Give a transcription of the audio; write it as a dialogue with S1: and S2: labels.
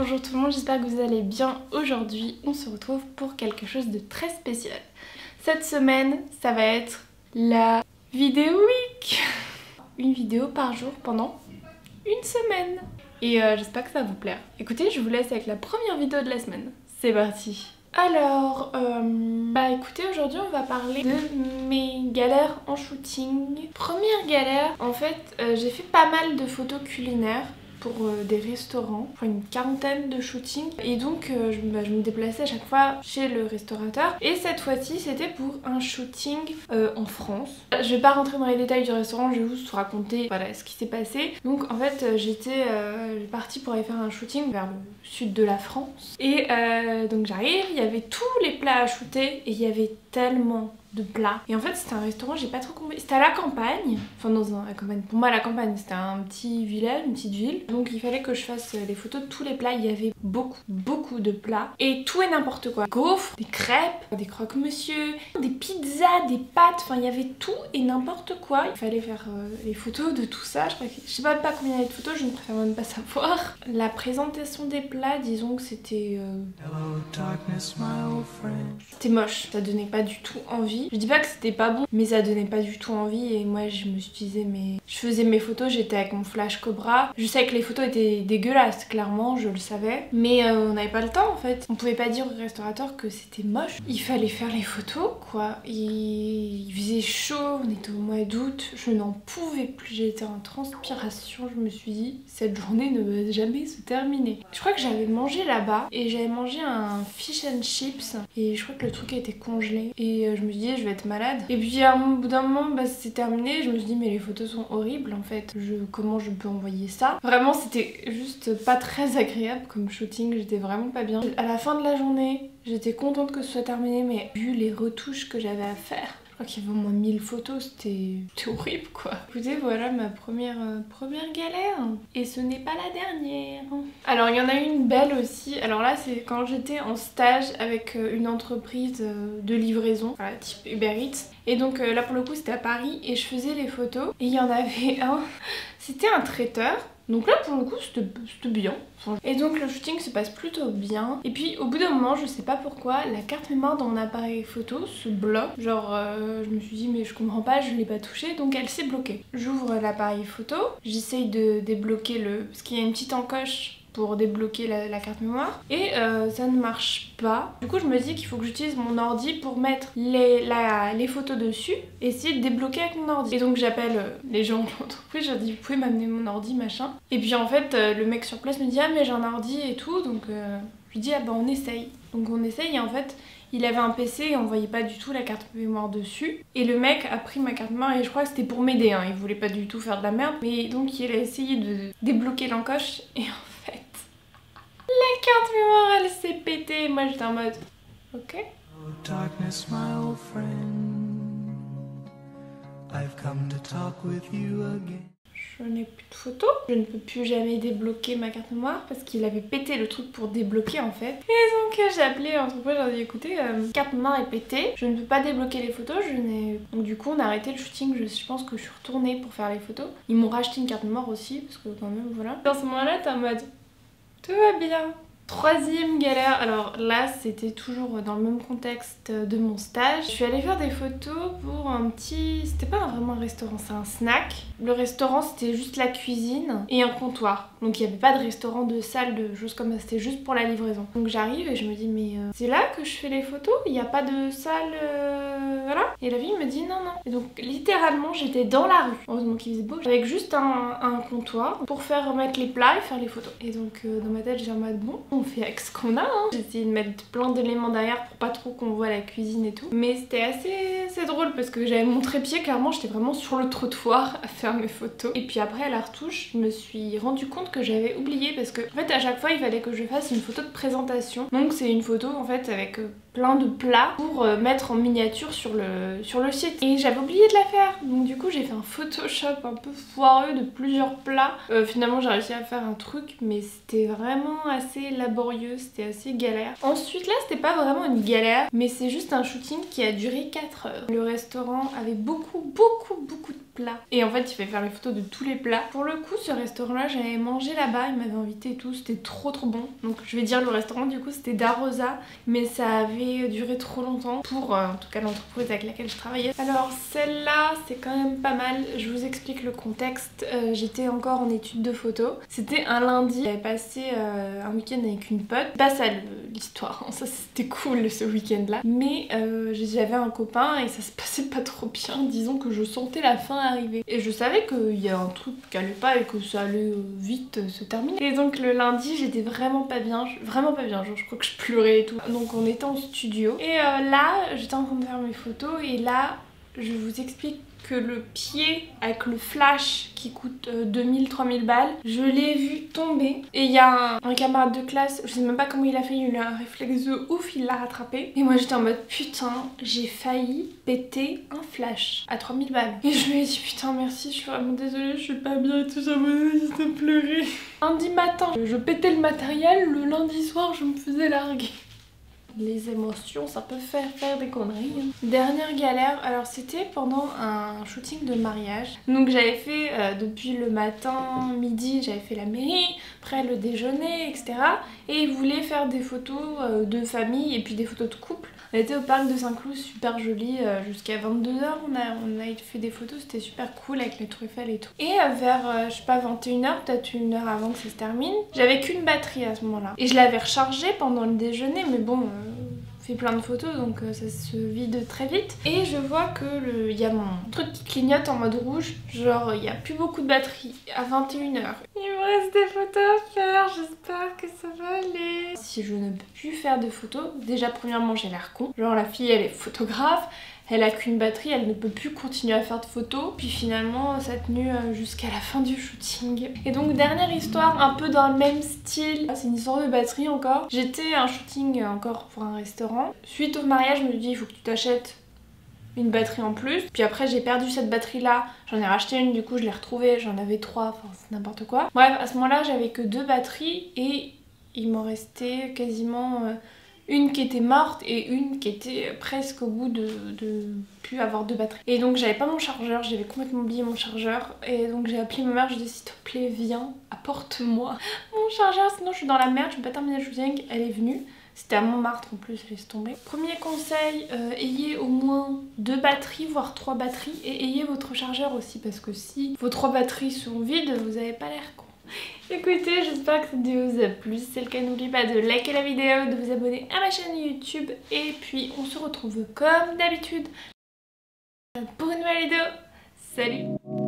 S1: Bonjour tout le monde, j'espère que vous allez bien. Aujourd'hui, on se retrouve pour quelque chose de très spécial. Cette semaine, ça va être la vidéo week. Une vidéo par jour pendant une semaine. Et j'espère que ça va vous plaire. Écoutez, je vous laisse avec la première vidéo de la semaine. C'est parti. Alors, écoutez, aujourd'hui on va parler de mes galères en shooting. Première galère, en fait, j'ai fait pas mal de photos culinaires pour des restaurants, pour une quarantaine de shootings, et donc je me déplaçais à chaque fois chez le restaurateur, et cette fois-ci c'était pour un shooting en France. Je vais pas rentrer dans les détails du restaurant, je vais juste vous raconter voilà ce qui s'est passé. Donc en fait j'étais partie pour aller faire un shooting vers le sud de la France, et donc j'arrive, il y avait tous les plats à shooter et il y avait tellement de plats. Et en fait c'était un restaurant, j'ai pas trop compris. C'était à la campagne, enfin dans la campagne. Pour moi la campagne c'était un petit village, une petite ville. Donc il fallait que je fasse des photos de tous les plats. Il y avait beaucoup de plats. Et tout et n'importe quoi. Gaufres, des crêpes, des croque-monsieur, des pizzas, des pâtes. Enfin il y avait tout et n'importe quoi. Il fallait faire les photos de tout ça. Je sais pas combien il y avait de photos, je ne préfère même pas savoir. La présentation des plats, disons que c'était... C'était moche. Ça donnait pas du tout envie. Je dis pas que c'était pas bon, mais ça donnait pas du tout envie. Et moi je me suis dit, mais je faisais mes photos, j'étais avec mon flash Cobra. Je savais que les photos étaient dégueulasses, clairement, je le savais. Mais on n'avait pas le temps en fait. On pouvait pas dire au restaurateur que c'était moche. Il fallait faire les photos quoi. Il faisait chaud, on était au mois d'août. Je n'en pouvais plus, j'étais en transpiration. Je me suis dit, cette journée ne va jamais se terminer. Je crois que j'avais mangé là-bas et j'avais mangé un fish and chips. Et je crois que le truc était congelé. Et je me suis dit, je vais être malade. Et puis au bout d'un moment c'est terminé, je me suis dit mais les photos sont horribles en fait, comment je peux envoyer ça? Vraiment c'était juste pas très agréable comme shooting, j'étais vraiment pas bien. À la fin de la journée j'étais contente que ce soit terminé, mais vu les retouches que j'avais à faire, je crois qu'il y avait au moins 1000 photos, c'était horrible quoi. Écoutez, voilà ma première galère. Et ce n'est pas la dernière. Alors il y en a une belle aussi. Alors là c'est quand j'étais en stage avec une entreprise de livraison, voilà, type Uber Eats. Et donc là pour le coup c'était à Paris et je faisais les photos. Et il y en avait un, c'était un traiteur. Donc là pour le coup c'était bien. Et donc le shooting se passe plutôt bien. Et puis au bout d'un moment, je sais pas pourquoi, la carte mémoire dans mon appareil photo se bloque. Genre je me suis dit mais je comprends pas, je l'ai pas touchée, donc elle s'est bloquée. J'ouvre l'appareil photo, j'essaye de débloquer parce qu'il y a une petite encoche pour débloquer la carte mémoire et ça ne marche pas. Du coup je me dis qu'il faut que j'utilise mon ordi pour mettre les photos dessus et essayer de débloquer avec mon ordi. Et donc j'appelle les gens de l'entreprise, je leur dis vous pouvez m'amener mon ordi machin. Et puis en fait le mec sur place me dit ah mais j'ai un ordi et tout, donc je lui dis ah bah on essaye. Donc on essaye et en fait il avait un PC et on voyait pas du tout la carte mémoire dessus. Et le mec a pris ma carte mémoire et je crois que c'était pour m'aider, hein. Il voulait pas du tout faire de la merde. Mais donc il a essayé de débloquer l'encoche et en fait la carte mémoire elle s'est pétée. Moi j'étais en mode ok. Oh, darkness, my old friend. I've come to talk with you again. Je n'ai plus de photos, je ne peux plus jamais débloquer ma carte mémoire parce qu'il avait pété le truc pour débloquer en fait. Et donc j'ai appelé l'entreprise, j'ai dit écoutez, carte mémoire est pétée, je ne peux pas débloquer les photos, donc du coup on a arrêté le shooting, je pense que je suis retournée pour faire les photos. Ils m'ont racheté une carte mémoire aussi parce que quand même voilà. Dans ce moment-là t'es en mode tout va bien. Troisième galère, alors là c'était toujours dans le même contexte de mon stage. Je suis allée faire des photos pour un petit... C'était pas vraiment un restaurant, c'est un snack. Le restaurant c'était juste la cuisine et un comptoir. Donc il n'y avait pas de restaurant, de salle, de choses comme ça, c'était juste pour la livraison. Donc j'arrive et je me dis mais c'est là que je fais les photos? Il n'y a pas de salle... Voilà. Et la fille me dit non. Et donc littéralement j'étais dans la rue, heureusement qu'il faisait beau, avec juste un comptoir pour faire remettre les plats et faire les photos. Et donc dans ma tête j'ai en mode bon, on fait avec ce qu'on a hein. J'ai essayé de mettre plein d'éléments derrière pour pas trop qu'on voit la cuisine et tout. Mais c'était assez drôle parce que j'avais mon trépied, clairement j'étais vraiment sur le trottoir à faire mes photos. Et puis après à la retouche, je me suis rendu compte que j'avais oublié parce que en fait à chaque fois il fallait que je fasse une photo de présentation. Donc c'est une photo en fait avec plein de plats pour mettre en miniature sur le site. Et j'avais oublié de la faire. Donc du coup j'ai fait un Photoshop un peu foireux de plusieurs plats. Finalement j'ai réussi à faire un truc mais c'était vraiment assez laborieux, c'était assez galère. Ensuite là c'était pas vraiment une galère mais c'est juste un shooting qui a duré 4 heures. Le restaurant avait beaucoup de plats. Et en fait il fait faire les photos de tous les plats. Pour le coup ce restaurant-là, j'avais mangé là-bas, il m'avait invité et tout, c'était trop bon. Donc je vais dire le restaurant du coup c'était Darosa, mais ça avait duré trop longtemps pour en tout cas l'entreprise avec laquelle je travaillais. Alors celle-là c'est quand même pas mal, je vous explique le contexte. J'étais encore en études de photo, c'était un lundi, j'avais passé un week-end avec une pote. Pas ça l'histoire, ça c'était cool ce week-end là, mais j'avais un copain et ça se passait pas trop bien, disons que je sentais la fin arriver et je savais qu'il y a un truc qui allait pas et que ça allait vite se terminer. Et donc le lundi j'étais vraiment pas bien, genre je crois que je pleurais et tout. Donc on était en studio et là j'étais en train de faire mes photos et là je vous explique que le pied avec le flash qui coûte 2000-3000 balles, je l'ai vu tomber et il y a un camarade de classe, je sais même pas comment il a fait, il a eu un réflexe de ouf, il l'a rattrapé et moi j'étais en mode putain j'ai failli péter un flash à 3000 balles et je lui ai dit putain merci, je suis vraiment désolée, je suis pas bien et tout, j'avais envie de pleurer. Lundi matin je pétais le matériel, le lundi soir je me faisais larguer. Les émotions, ça peut faire des conneries. Dernière galère, alors c'était pendant un shooting de mariage. Donc j'avais fait depuis le matin, midi, j'avais fait la mairie, après le déjeuner, etc. Et ils voulaient faire des photos de famille et puis des photos de couple. On était au parc de Saint-Cloud, super joli, jusqu'à 22h on a fait des photos, c'était super cool avec les tours Eiffel et tout. Et vers, je sais pas, 21h, peut-être une heure avant que ça se termine, j'avais qu'une batterie à ce moment-là. Et je l'avais rechargée pendant le déjeuner, mais bon, fait plein de photos donc ça se vide très vite. Et je vois que il y a mon truc qui clignote en mode rouge, genre il n'y a plus beaucoup de batterie à 21h. Il me reste des photos à faire, j'espère que ça va aller. Si je ne peux plus faire de photos, déjà premièrement j'ai l'air con, genre la fille elle est photographe, elle a qu'une batterie, elle ne peut plus continuer à faire de photos. Puis finalement ça a tenu jusqu'à la fin du shooting. Et donc dernière histoire un peu dans le même style, c'est une histoire de batterie encore. J'étais à un shooting encore pour un restaurant. Suite au mariage je me dis il faut que tu t'achètes une batterie en plus. Puis après j'ai perdu cette batterie là, j'en ai racheté une, du coup je l'ai retrouvée, j'en avais 3, enfin c'est n'importe quoi. Bref, à ce moment là j'avais que 2 batteries et il m'en restait quasiment une qui était morte et une qui était presque au bout de plus avoir 2 batteries. Et donc j'avais pas mon chargeur, j'avais complètement oublié mon chargeur. Et donc j'ai appelé ma mère, je lui ai dit s'il te plaît viens, apporte-moi mon chargeur sinon je suis dans la merde, je peux pas terminer le shooting. Elle est venue. C'était à Montmartre en plus, laisse tomber. Premier conseil, ayez au moins 2 batteries, voire 3 batteries. Et ayez votre chargeur aussi, parce que si vos 3 batteries sont vides, vous avez pas l'air con. Écoutez, j'espère que cette vidéo vous a plu. Si c'est le cas, n'oubliez pas de liker la vidéo, de vous abonner à ma chaîne YouTube. Et puis, on se retrouve comme d'habitude pour une nouvelle vidéo. Salut!